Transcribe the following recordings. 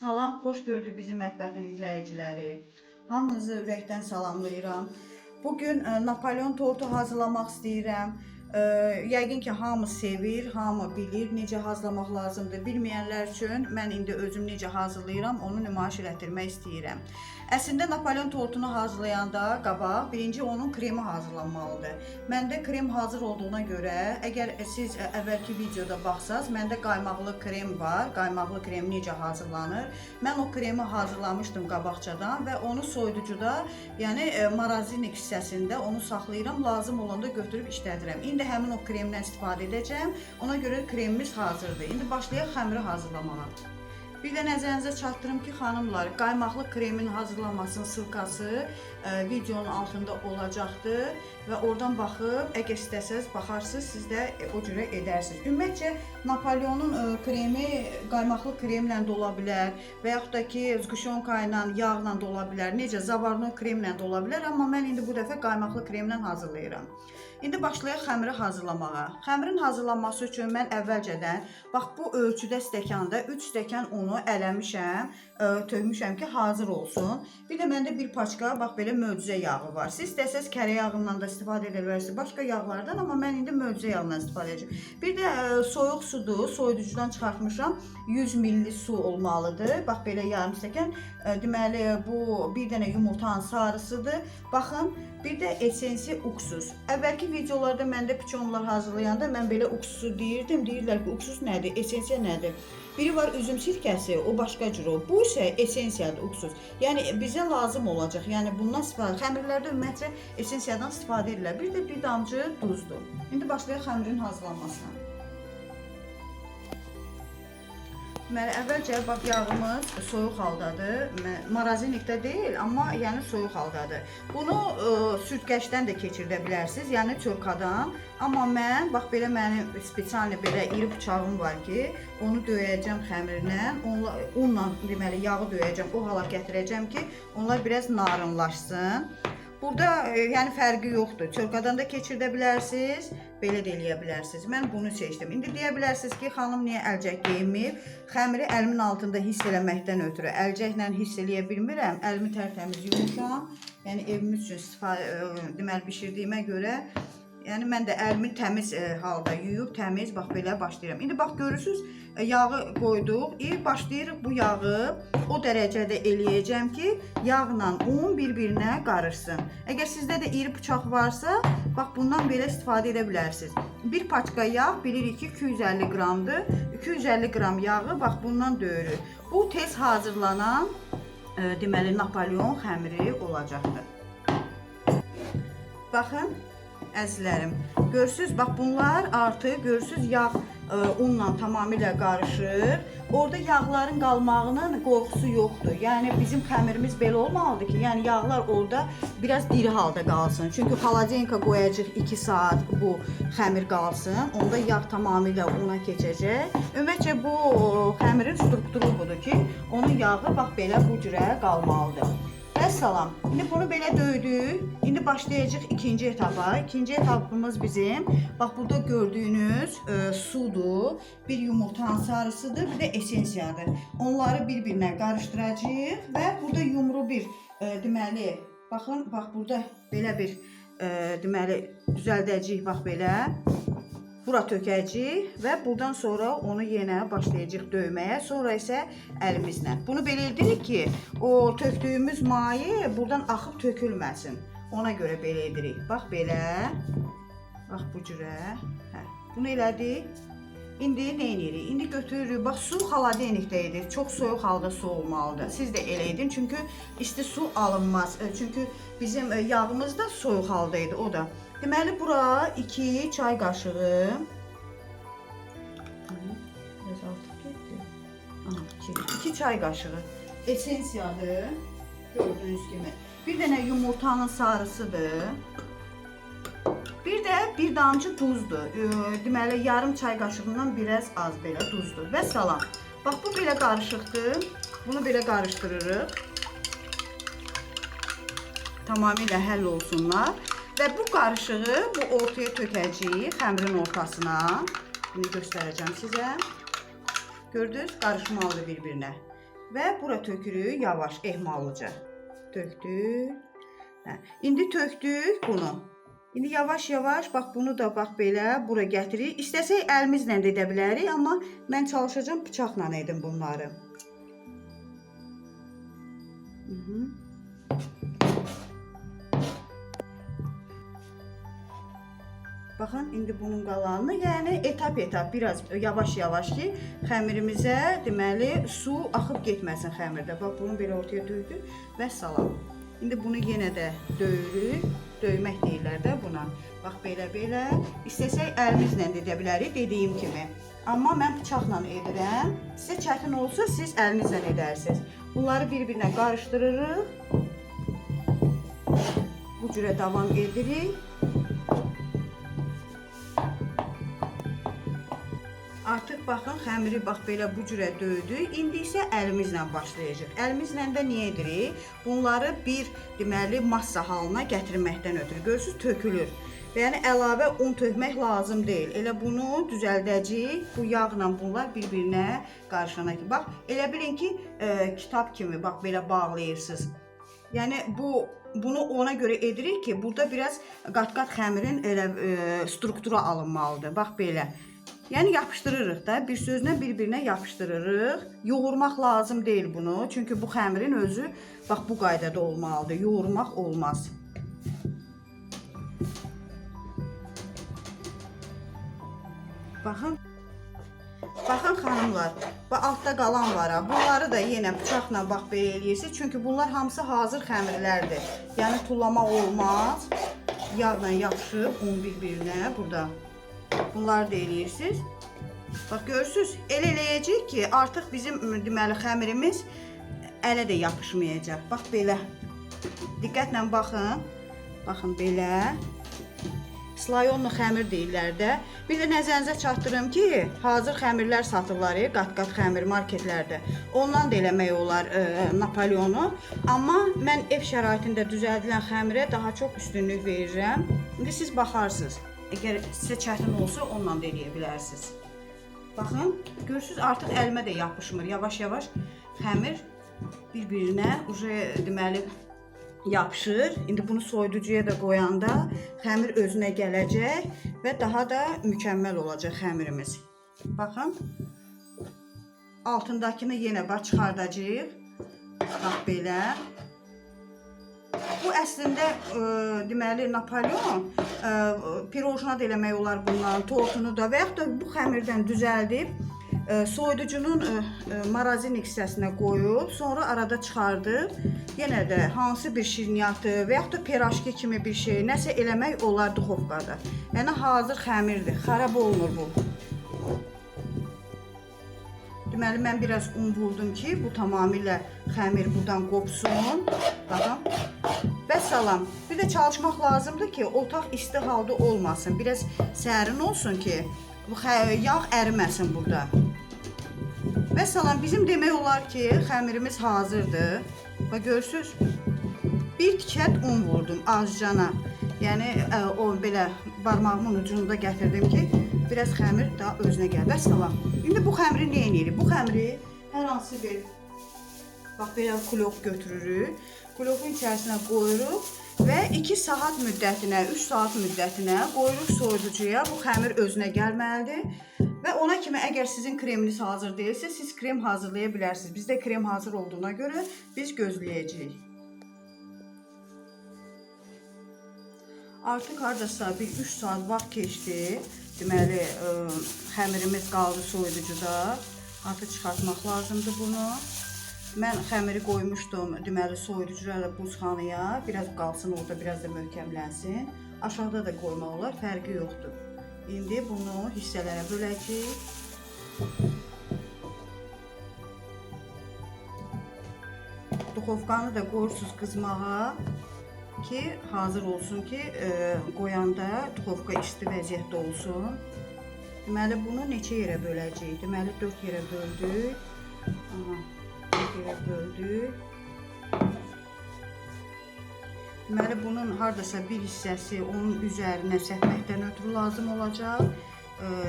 Allah xoş gördük bizim mətbəxin izləyiciləri. Hamınızı ürəkdən salamlayıram. Bugün Napolyon tortu hazırlamaq istəyirəm. Yəqin ki, hamı sevir, hamı bilir necə hazırlamaq lazımdır. Bilməyənlər üçün mən indi özüm necə hazırlayıram, onu nümayiş etdirmək istəyirəm. Əslində Napolyon tortunu hazırlayanda qabaq birinci onun kremi hazırlanmalıdır. Məndə krem hazır olduğuna görə, əgər siz əvvəlki videoda baxsaz, məndə qaymaqlı krem var. Qaymaqlı krem necə hazırlanır? Mən o kremi hazırlamışdım qabaqcadan və onu soyuducuda, yəni marazinik hissəsində onu saxlayıram. Lazım olanda götürüb işlədirəm. İndi həmin o kremdən istifadə edəcəm. Ona görə kremimiz hazırdır. İndi başlayaq xəmiri hazırlamağa. Bir də nəzərinizə çatdırım ki, xanımlar, qaymaqlı kremin hazırlanmasının sırkası videonun altında olacaqdır və oradan baxıb, əgər istəsəz baxarsınız, siz də o cürə edərsiniz. Ümumiyyətcə, Napolyonun kremi qaymaqlı kremlə də ola bilər və yaxud da ki, zquşonka ilə, yağla da ola bilər, necə, zavarno kremlə də ola bilər, amma mən indi bu dəfə qaymaqlı kremlə hazırlayıram. İndi başlayaq xəmiri hazırlamağa. Xəmirin hazırlanması üçün mən əvvəlcədən, bax bu ölçüdə stəkanda 3 stəkan unu ələmişəm, tökmüşəm ki, hazır olsun. Bir də məndə bir paçka, bax belə möcüzə yağı var. Siz istəsəz kərə yağından da istifadə edə bilərsiniz, başqa yağlardan, amma mən indi möcüzə yağından istifadə edəcəm. Bir də soyuq sudur, soyuducudan çıxartmışam, 100 ml su olmalıdır. Bax belə yarım stəkan, deməli bu bir dənə yumurtanın sarısıdır. Baxın, bir də esensi uksus. Əvvəlki videolarda məndə piçonlar hazırlayanda mən belə uksusu deyirdim. Deyirlər ki, uksus nədir, esensiya nədir? Biri var üzüm sirkəsi, o başqa cür o. Bu isə esensiyadır, uksus. Yəni bizə lazım olacaq. Yəni bundan istifadə, xəmirlərdə ümumiyyətcə esensiyadan istifadə edirlər. Bir də bir damcı duzdur. İndi başlayaq xəmirin hazırlanmasına. Deməli, əvvəlcə bax yağımız soyuq haldadır. Marazinikdə deyil, amma yəni soyuq haldadır. Bunu süzgəcdən də keçirdə bilərsiniz, yəni çörkadan. Amma mən, bax belə mənim spesialni belə iri bıçağım var ki, onu döyəcəm xəmirlə, unla deməli yağı döyəcəm, o hala gətirəcəm ki, onlar biraz narınlaşsın. Burada yəni fərqi yoxdur. Çörkadan da keçirdə bilərsiniz, belə də eləyə bilərsiniz. Mən bunu seçdim. İndi deyə bilərsiniz ki, xanım niyə əlcək geyinməyib? Xəmiri əlimin altında hiss eləməkdən ötürü əlcəklə hiss eləyə bilmirəm. Əlimi tərtəmiz yumuşam. Yəni evimiz üçün deməli bişirdiyimə görə, yəni mən də əlimi təmiz halda yuyub, təmiz bax belə başlayıram. İndi bax görürsünüz, yağı qoyduq. Başlayırıq bu yağı o dərəcədə eləyəcəm ki, yağla un bir-birinə qarışsın. Əgər sizdə də iri bıçaq varsa, bax bundan belə istifadə edə bilərsiniz. Bir paçka yağ bilirik ki, 250 qramdır. 250 qram yağı bax bundan döyürük. Bu tez hazırlanan deməli Napolyon xəmiri olacaqdır. Baxın, əzizlərim, görürsünüz, bax bunlar artıq görürsünüz yağ unla tamamilə qarışır. Orada yağların qalmağının qorxusu yoxdur. Yəni bizim xəmirimiz belə olmalıdır ki, yəni yağlar orada biraz diri halda qalsın. Çünki xaladenka qoyacaq 2 saat bu xəmir qalsın. Onda yağ tamamilə una keçəcək. Ümumiyyətcə bu xəmirin strukturu budur ki, onun yağı bax belə bu cürə qalmalıdır. Vəssalam. İndi bunu belə döydük. İndi başlayacaq ikinci etapa. İkinci etapımız bizim, bax burada gördüyünüz sudur, bir yumurtanın sarısıdır, bir də esensiyadır. Onları bir-birinə qarışdıracağıq və burada yumru bir, deməli, baxın, bax burada belə bir, deməli, düzəldəcəyik, bax belə. Bura tökəcəyik və buradan sonra onu yenə başlayacaq döyməyə, sonra isə əlimizlə. Bunu belə edirik ki, o tökdüyümüz maye buradan axıb tökülməsin. Ona görə belə edirik. Bax belə, bax bu cürə. Bunu elədik. İndi nə edirik? İndi götürürük. Bax su xaladenikdə edir. Çox soyuq halda su olmalıdır. Siz də elə edin, çünki isti su alınmaz. Çünki bizim yağımız da soyuq halda idi, o da. Deməli, bura 2 çay qaşığı, biraz artıq getdi, 2 çay qaşığı esensiyadır, gördüyünüz kimi. Bir dənə yumurtanın sarısıdır, bir də bir damcı duzdur. Deməli, yarım çay qaşığından biraz az belə duzdur. Və salam. Bax, bu belə qarışıqdır, bunu belə qarışdırırıq. Tamamilə həll olsunlar. Və bu qarışığı bu ortaya tökəcəyik, xəmirin ortasına. Bunu göstərəcəm sizə. Gördünüz, qarışmalıdır bir-birinə. və bura tökürük yavaş, ehmallıca. Tökdük. İndi tökdük bunu. İndi yavaş-yavaş bax bunu da bax belə bura gətiririk. İstəsək əlimizlə də edə bilərik, amma mən çalışacağam bıçaqla edim bunları. Baxın, indi bunun qalanını, yəni etap-etap, biraz yavaş-yavaş ki, xəmirimizə deməli su axıb getməsin xəmirdə. Bax, bunu belə ortaya döydük və salam. İndi bunu yenə də döyürük. Döymək deyirlər də buna. Bax, belə-belə. İstəsək əlimizlə də edə bilərik, dediyim kimi. Amma mən bıçaqla edirəm. Sizə çətin olsa, siz əlinizlə edərsiniz. Bunları bir-birinə qarışdırırıq. Bu cürə davam edirik. Artıq baxın, xəmiri bax belə bu cürə döydük. İndi isə əlimizlə başlayacaq. Əlimizlə də niyə edirik? Bunları bir deməli massa halına gətirməkdən ötürü. Görürsüz, tökülür. Yəni əlavə un tökmək lazım deyil. Elə bunu düzəldəcəyik. Bu yağla bunlar bir-birinə qarışana ki, bax, elə bilin ki, kitab kimi bax belə bağlayırsınız. Yəni bunu ona görə edirik ki, burada biraz qat-qat xəmirin elə struktura alınmalıdır. Bax belə. Yəni yapışdırırıq da, bir sözlə bir-birinə yapışdırırıq. Yoğurmaq lazım deyil bunu. Çünki bu xəmirin özü bax bu qaydada olmalıdır. Yoğurmaq olmaz. Baxın. Baxın xanımlar, bax altda qalan var ha. Bunları da yenə bıçaqla bax belə eləyirsiniz. Çünki bunlar hamısı hazır xəmirlərdir. Yəni tullamaq olmaz. Yağla yapışıb un bir-birinə burada. Bunları da eləyirsiniz. Bax görürsüz, elə eləyəcək ki, artıq bizim deməli xəmirimiz ələ də yapışmayacaq. Bax belə. Diqqətlə baxın. Baxın belə. Slayonlu xəmir deyirlər də. Bir də nəzərinizə çatdırım ki, hazır xəmirlər satırlar, qat-qat xəmir marketlərdə. Ondan da eləmək olar Napoleonu. Amma mən ev şəraitində düzəldilən xəmirə daha çox üstünlük verirəm. İndi siz baxarsınız. Əgər sizə çətin olsa, onunla da eləyə bilərsiniz. Baxın, görürsünüz, artıq əlimə də yapışmır. Yavaş-yavaş xəmir bir-birinə deməli yapışır. İndi bunu soyuducuya da qoyanda xəmir özünə gələcək və daha da mükəmməl olacaq xəmirimiz. Baxın, altındakını yenə bax çıxardacağıq. Bax belə. Bu əslində deməli Napoleon pirojna da eləmək olar bundan, tortunu da və yaxud da bu xəmirdən düzəldib soyuducunun marazinik hissəsinə qoyub, sonra arada çıxardıb, yenə də hansı bir şirniyyatı və yaxud da piraşki kimi bir şey, nəsə eləmək olar duxovkada. Yəni hazır xəmirdir, xarab olmur bu. Deməli, mən biraz un vurdum ki, bu tamamilə xəmir buradan qopsun. Baxın. Və salam. Bir də çalışmaq lazımdır ki, otaq isti halda olmasın. Biraz sərin olsun ki, yağ əriməsin burada. Və salam, bizim demək olar ki, xəmirimiz hazırdır. Bax, görürsünüz, bir tikət un vurdum azcana. Yəni, o belə barmağımın ucunda gətirdim ki, biraz xəmir daha özünə gəl. Və salam. İndi bu xəmiri nə edirik? Bu xəmiri hər hansı bir, bax, belə kulok götürürük. Kulokun içərisinə qoyuruq və 2 saat müddətinə, 3 saat müddətinə qoyuruq soyuducuya. Bu xəmir özünə gəlməlidir. Və ona kimi əgər sizin kreminiz hazır deyilsə, siz krem hazırlaya bilərsiniz. Bizdə krem hazır olduğuna görə biz gözləyəcəyik. Artıq hardasa bir 3 saat vaxt keçdi. Deməli, xəmirimiz qaldı soyuducuda. Artıq çıxartmaq lazımdır bunu. Mən xəmiri qoymuşdum, deməli, soyuducularla buzxanaya. Biraz qalsın orada, biraz da möhkəmlənsin. Aşağıda da qoymaq olar, fərqi yoxdur. İndi bunu hissələrə böləcəyik. Duxovkanı da qoyursunuz qızmağa ki, hazır olsun ki, qoyanda duxovka isti vəziyyətdə olsun. Deməli, bunu neçə yerə böləcəyik? Deməli, 4 yerə böldük. Aha. Böldük. Deməli, bunun hardasa bir hissəsi onun üzərinə səpməkdən ötürü lazım olacaq.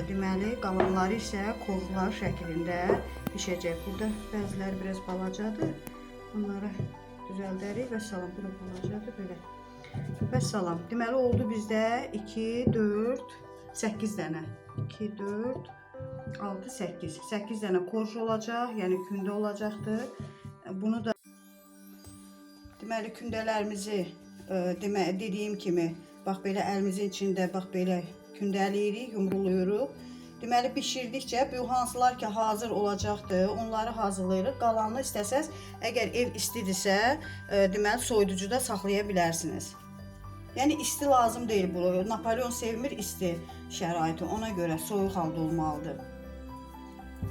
Deməli, qalanları isə kovlar şəklində pişəcək. Burada bəziləri biraz balacadır. Bunları düzəldərik və salam. Bu da balacadır belə. Və salam. Deməli oldu bizdə 2, 4, 8 dənə. 2, 4, 6, 8. 8 dənə korj olacaq, yəni kündə olacaqdır. Bunu da deməli kündələrimizi dediyim kimi bax belə əlimizin içində bax belə kündələyirik, yumrulayırıq. Deməli bişirdikcə bu hansılar ki hazır olacaqdır, onları hazırlayırıq. Qalanını istəsəz, əgər ev istidirsə, deməli soyuducuda saxlaya bilərsiniz. Yəni isti lazım deyil bu. Napolyon sevmir isti şəraiti. Ona görə soyuq halda olmalıdır.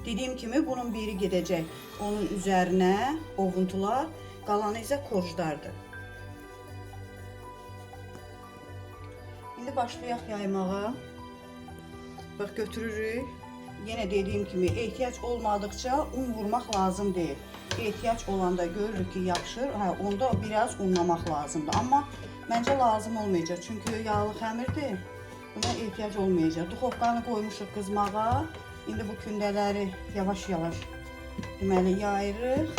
Dediyim kimi bunun biri gedəcək onun üzərinə ovuntular, qalanı isə korjlardır. İndi başlayaq yaymağa. Bax götürürük. Yenə dediyim kimi ehtiyac olmadıkça un vurmaq lazım deyil. Ehtiyac olanda görürük ki yapışır. Onda biraz unlamaq lazımdır. Amma məncə lazım olmayacaq. Çünki yağlı xəmirdir. Buna ehtiyac olmayacaq. Duxovkanı qoymuşuq qızmağa. İndi bu kündələri yavaş-yavaş deməli yayırıq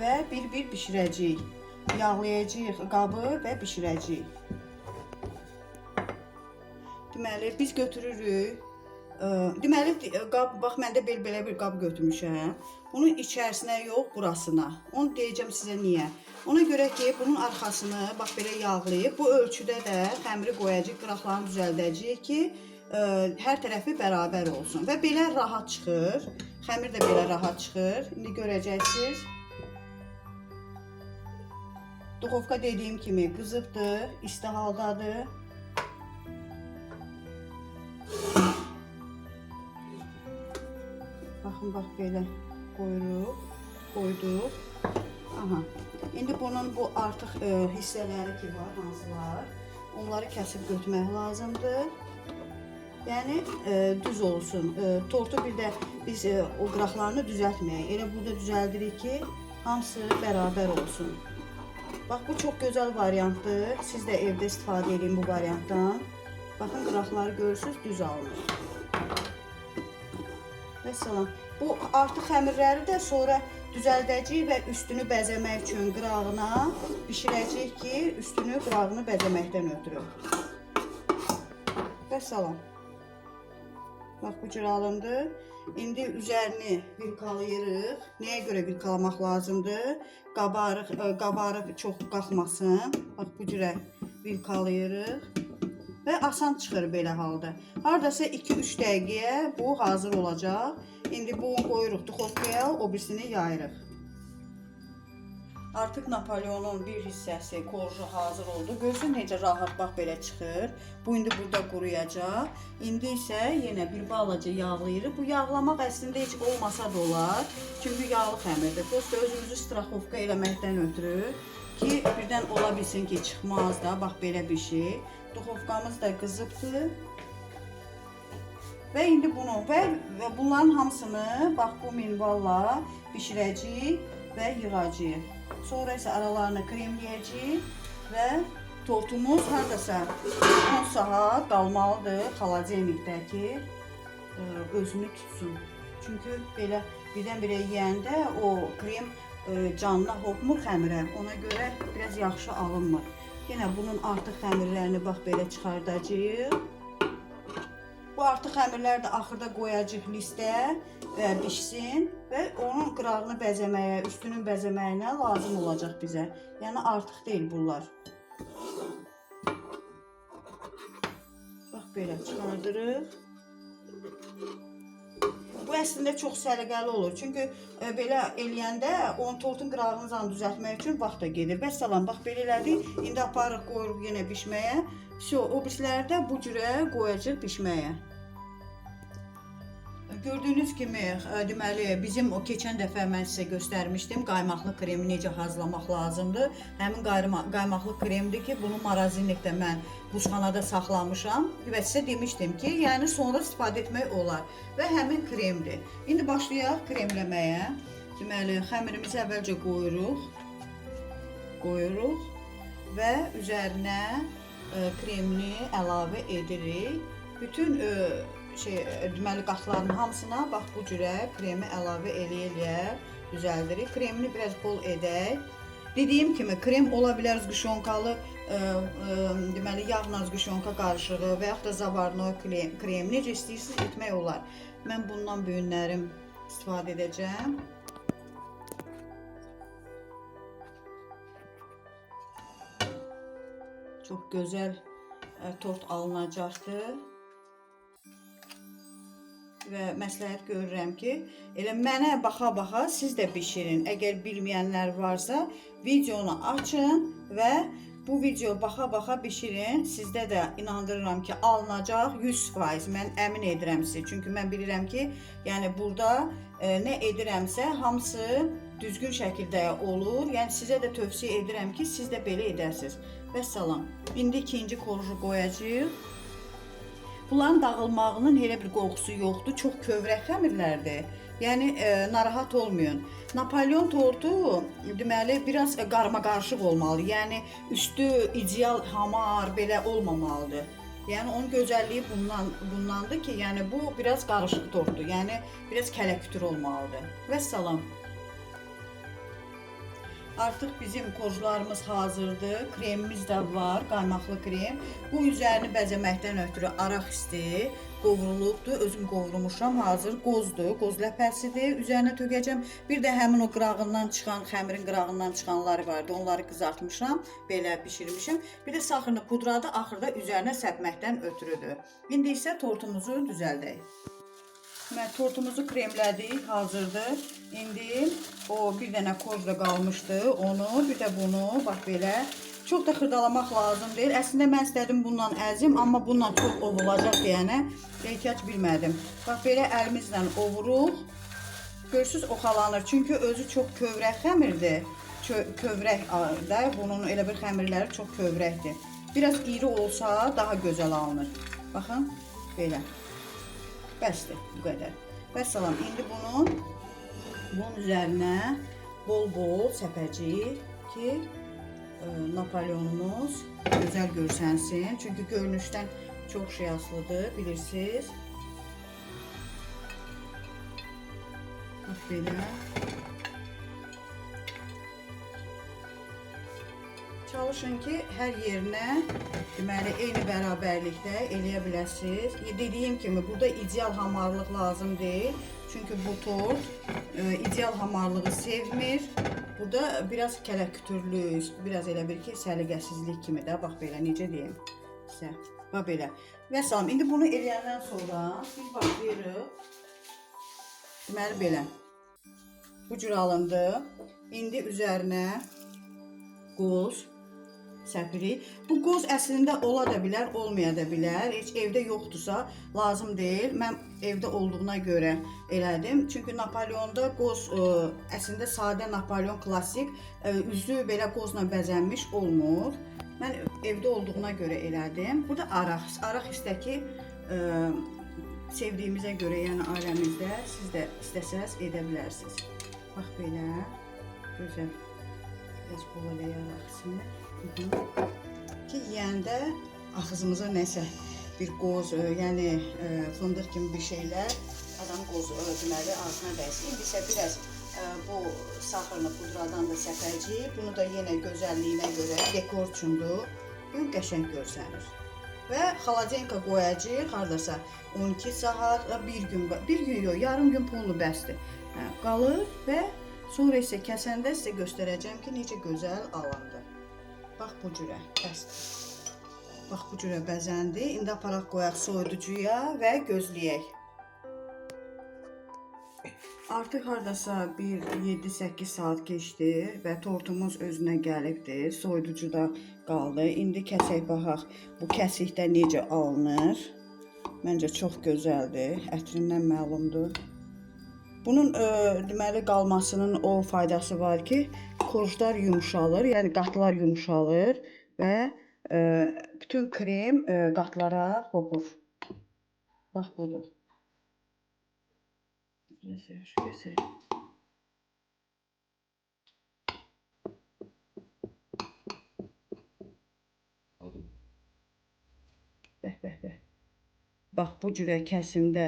və bir-bir bişirəcəyik. Yağlayacağıq qabı və bişirəcəyik. Deməli biz götürürük. Deməli qab, bax məndə belə bir qab götürmüşəm. Bunun içərisinə yox, burasına. Onu deyəcəm sizə niyə. Ona görə ki, bunun arxasını bax belə yağlayıb, bu ölçüdə də xəmiri qoyacağıq, qıraqlarını düzəldəcəyik ki, hər tərəfi bərabər olsun və belə rahat çıxır. Xəmir də belə rahat çıxır. İndi görəcəksiniz. Duxovka dediyim kimi qızıbdır, isti haldadır. Baxın, bax belə qoyduq. Aha. İndi bunun bu artıq hissələri ki var, hansılar, onları kəsib götürmək lazımdır. Yəni düz olsun. Tortu bir də biz o qıraqlarını düzəltməyək. Elə burada düzəldirik ki, hamısı bərabər olsun. Bax bu çox gözəl variantdır. Siz də evdə istifadə edin bu variantdan. Baxın qıraqları görürsünüz, düz alınır. Vəssalam. Bu artıq xəmirləri də sonra düzəldəcəyik və üstünü bəzəmək üçün qırağına bişirəcəyik ki, üstünü qırağını bəzəməkdən ötürü. Vəssalam. Bax bu cür alındı. İndi üzərini vilkalayırıq. Nəyə görə vilkalamaq lazımdır? Qabarıq çox qalxmasın. Bax bu cürə vilkalayırıq. Və asan çıxır belə halda. Hardasa 2-3 dəqiqəyə bu hazır olacaq. İndi bunu qoyuruq duxovkaya, o birisini yayırıq. Artıq Napolyonun bir hissəsi, korju hazır oldu. Görürsün necə rahat bax belə çıxır. Bu indi burada quruyacaq. İndi isə yenə bir balaca yağlayırıq. Bu yağlamaq əslində heç olmasa da olar. Çünki yağlı xəmirdir. Prosta özümüzü straxovka eləməkdən ötürü ki, birdən ola bilsin ki, çıxmaz da. Bax belə bir şey. Duxovkamız da qızıbdır. Və indi bunu və bunların hamısını bax bu minvalla bişirəcəyik və yığacağıq. Sonra isə aralarını kremləyəcəyik və tortumuz hardasa 10 saat qalmalıdır xaladenikdə ki, özünü tutsun. Çünki belə birdən-birə yeyəndə o krem canına hopmur xəmirə. Ona görə biraz yaxşı alınmır. Yenə bunun artıq xəmirlərini bax belə çıxardacağıq. Bu artıq xəmirləri də axırda qoyacağıq listə və bişsin və onun qırağını bəzəməyə, üstünün bəzəməyinə lazım olacaq bizə. Yəni artıq deyil bunlar. Bax belə çıxardırıq. Bu əslində çox səliqəli olur. Çünki belə eləyəndə onun tortun qırağını düzəltmək üçün vaxt da gedir. Vəssalam, bax belə elədik. İndi aparıq, qoyuruq yenə bişməyə. O birisləri də bu cürə qoyacaq bişməyə. Gördüyünüz kimi, deməli, bizim o keçən dəfə mən sizə göstərmişdim qaymaqlı kremi necə hazırlamaq lazımdır. Həmin qaymaqlı kremdir ki, bunu marazinlikdə mən buzxanada saxlamışam və sizə demişdim ki, yəni sonra istifadə etmək olar və həmin kremdir. İndi başlayaq kremləməyə. Deməli, xəmirimizi əvvəlcə qoyuruq və üzərinə kremini əlavə edirik. Bütün deməli qatların hamısına bax bu cürə kremi əlavə eləyə düzəldirik. Kremini biraz bol edək. Dediyim kimi krem ola bilər zğuşonkalı, deməli yağla zğuşonka qarışığı və yaxud da zabarnoy krem necə istəyirsiniz etmək olar. Mən bundan bu günlərim istifadə edəcəm. Çox gözəl tort alınacaqdır. Və məsləhət görürəm ki, elə mənə baxa-baxa siz də bişirin. Əgər bilməyənlər varsa, videonu açın və bu video baxa-baxa bişirin. Sizdə də inandırıram ki, alınacaq 100%. Mən əmin edirəm sizi. Çünki mən bilirəm ki, yəni burada nə edirəmsə hamısı düzgün şəkildə olur. Yəni sizə də tövsiyə edirəm ki, siz də belə edəsiniz. Vəssalam. İndi ikinci korju qoyacağıq. Bunların dağılmağının elə bir qorxusu yoxdur. Çox kövrək xəmirlərdir. Yəni narahat olmayın. Napolyon tortu deməli biraz qarma-qarışıq olmalı. Yəni üstü ideal hamar belə olmamalıdır. Yəni onun gözəlliyi bundandır ki, yəni bu biraz qarışıq tortdur. Yəni biraz kələkütür olmalıdır. Vəssalam. Artıq bizim korjularımız hazırdır. Kremimiz də var, qaymaqlı krem. Bu üzərini bəzəməkdən ötürü araq isti qovrulubdur. Özüm qovrulmuşam, hazır qozdur, qoz ləpəsidir. Üzərinə tökəcəm. Bir də həmin o qırağından çıxan, xəmirin qırağından çıxanları vardı. Onları qızartmışam, belə bişirmişim. Bir də saxırını pudrada axırda üzərinə səpməkdən ötürüdür. İndi isə tortumuzu düzəldək. Tortumuzu kremlədik, hazırdır. İndi o bir dənə korjda qalmışdı, onu, bir də bunu, bax belə. Çox da xırdalamaq lazım deyil. Əslində mən istədim bundan əzim, amma bundan çox ovulacaq deyənə ehtiyac bilmədim. Bax belə əlimizlə ovuruq. Görürsünüz, oxalanır. Çünki özü çox kövrək xəmirdir. Kövrək da, bunun elə bir xəmirləri çox kövrəkdir. Biraz iri olsa daha gözəl alınır. Baxın, belə. Bəsdir, bu qədər. Vəssalam, indi bunun üzərinə bol-bol səpəcəyik ki, Napolyonumuz gözəl görsənsin. Çünki görünüşdən çox şey asılıdır, bilirsiniz. Bax belə. Çalışın ki, hər yerinə deməli eyni bərabərlikdə eləyə biləsiniz. Dediyim kimi, burada ideal hamarlıq lazım deyil. Çünki bu tort ideal hamarlığı sevmir. Burada biraz kələkütürlük, biraz elə bir ki, səliqəsizlik kimi də. Bax belə, necə deyim sizə. Bax belə. Vəssalam, indi bunu eləyəndən sonra biz başlayırıq. Deməli belə. Bu cür alındı. İndi üzərinə qoz səpirik. Bu qoz əslində ola da bilər, olmaya da bilər. Heç evdə yoxdursa lazım deyil. Mən evdə olduğuna görə elədim. Çünki Napolyonda qoz əslində sadə Napolyon klassik üzü belə qozla bəzənmiş olmur. Mən evdə olduğuna görə elədim. Burada araq. Araq istəki sevdiyimizə görə, yəni ailəmizdə siz də istəsəz edə bilərsiniz. Bax belə. Gözəl. Biraz bol eləyək araqsını. Ki yeyəndə ağzımıza nəsə bir qoz, yəni fındıq kimi bir şeylər adam qoz deməli ağzına dəysin. İndi isə biraz bu saxırını pudradan da səpəcəyik. Bunu da yenə gözəlliyinə görə dekor üçündür. Bu qəşəng görsənir. Və xaladenka qoyacağıq hardasa 12 saat, bir gün yox, yarım gün pullu bəsdir. Qalır və sonra isə kəsəndə sizə göstərəcəm ki, necə gözəl alındı. Bax bu cürə, bəsdir. Bax bu cürə bəzəndi. İndi aparaq qoyaq soyuducuya və gözləyək. Artıq hardasa bir 7-8 saat keçdi və tortumuz özünə gəlibdir. Soyuducuda qaldı. İndi kəsək baxaq. Bu kəsikdə necə alınır. Məncə çox gözəldir. Ətrindən məlumdur. Bunun deməli qalmasının o faydası var ki, korjlar yumşalır, yəni qatlar yumşalır və bütün krem qatlara hopur. Bax budur. Bəh. Bax bu cürə kəsimdə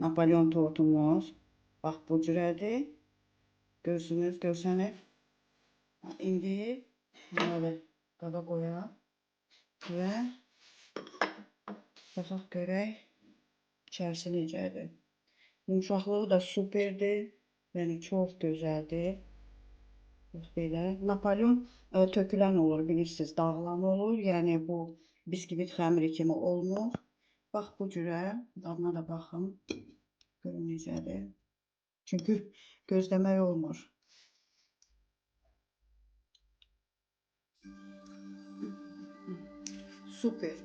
Napolyon tortumuz. Bax bu cürədir. Görsünüz, görsənir. İndi belə qaba qoyaq və baxaq görək içərisi necədir. Yumuşaqlığı da superdir. Yəni çox gözəldir. Belə Napolyon tökülən olur, bilirsiniz, dağılan olur. Yəni bu biskvit xəmiri kimi olmur. Bax bu cürə, dadına da baxın. Görün necədir. Çünki gözləmək olmur. Super.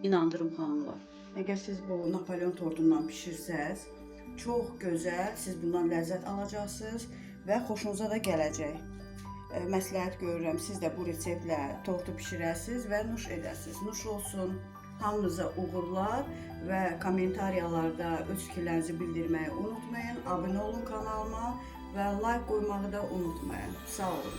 İnandırım xanımlar. Əgər siz bu Napolyon tortundan bişirsəz, çox gözəl, siz bundan ləzzət alacaqsınız və xoşunuza da gələcək. Məsləhət görürəm, siz də bu reseptlə tortu bişirəsiniz və nuş edəsiniz. Nuş olsun. Hamınıza uğurlar və kommentariyalarda öz fikirlərinizi bildirməyi unutmayın. Abunə olun kanalıma və like qoymağı da unutmayın. Sağ olun.